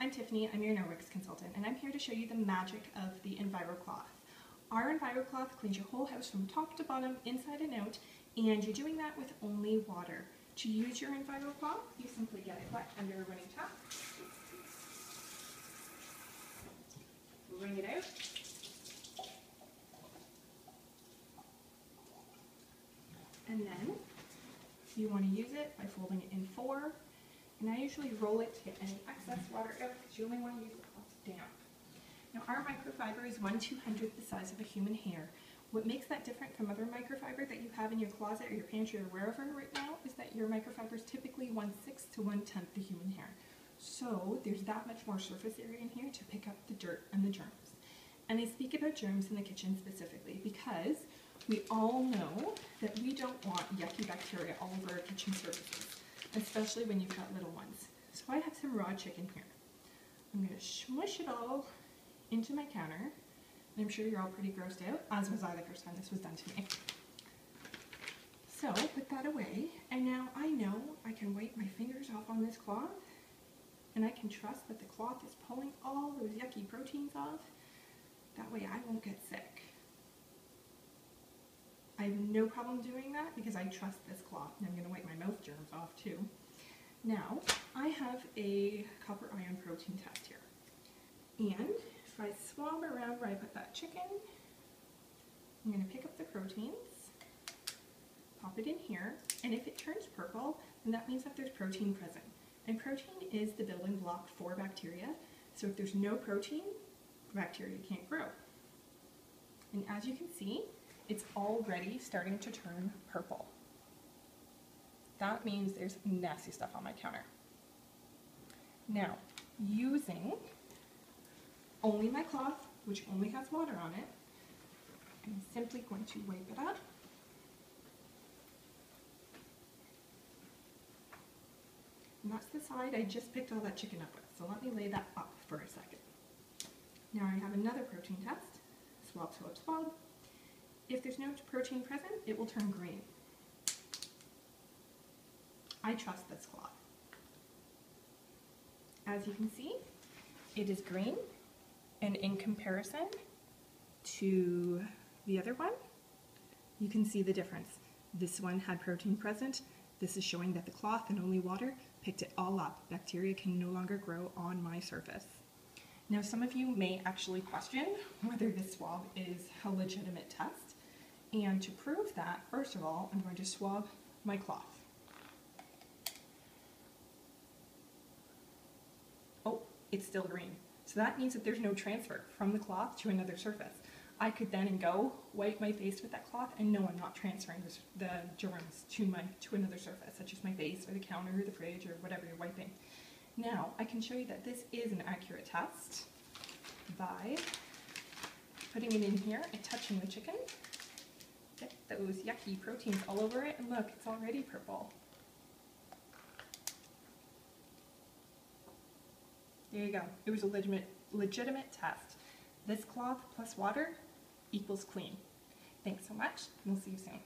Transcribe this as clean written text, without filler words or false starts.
I'm Tiffany, I'm your Norwex consultant, and I'm here to show you the magic of the Enviro cloth. Our Enviro cloth cleans your whole house from top to bottom, inside and out, and you're doing that with only water. To use your Enviro cloth, you simply get it wet under a running tap, wring it out, and then you want to use it by folding it in four. And I usually roll it to get any excess water out because you only want to use the cloth damp. Now our microfiber is 1/200th the size of a human hair. What makes that different from other microfiber that you have in your closet or your pantry or wherever right now is that your microfiber is typically 1/6 to 1/10 the human hair. So there's that much more surface area in here to pick up the dirt and the germs. And I speak about germs in the kitchen specifically because we all know that we don't want yucky bacteria all over our kitchen surfaces, especially when you've got little ones. So I have some raw chicken here. I'm going to smush it all into my counter. And I'm sure you're all pretty grossed out, as was I the first time this was done to me. So put that away, and now I know I can wipe my fingers off on this cloth, and I can trust that the cloth is pulling all those yucky proteins off. That way I won't get sick. I have no problem doing that because I trust this cloth, and I'm going to wipe my mouth germs off too. Now, I have a copper iron protein test here. And if I swab around where I put that chicken, I'm going to pick up the proteins, pop it in here, and if it turns purple, then that means that there's protein present. And protein is the building block for bacteria, so if there's no protein, bacteria can't grow. And as you can see, it's already starting to turn purple. That means there's nasty stuff on my counter. Now, using only my cloth, which only has water on it, I'm simply going to wipe it up. And that's the side I just picked all that chicken up with, so let me lay that up for a second. Now I have another protein test. Swab, swab, swab. If there's no protein present, it will turn green. I trust this cloth. As you can see, it is green, and in comparison to the other one, you can see the difference. This one had protein present. This is showing that the cloth and only water picked it all up. Bacteria can no longer grow on my surface. Now, some of you may actually question whether this swab is a legitimate test. And to prove that, first of all, I'm going to swab my cloth. Oh, it's still green. So that means that there's no transfer from the cloth to another surface. I could then go wipe my face with that cloth and no, I'm not transferring the germs to another surface, such as my face or the counter or the fridge or whatever you're wiping. Now, I can show you that this is an accurate test by putting it in here and touching the chicken. Get those yucky proteins all over it, and look, it's already purple. There you go. It was a legitimate test. This cloth plus water equals clean. Thanks so much, and we'll see you soon.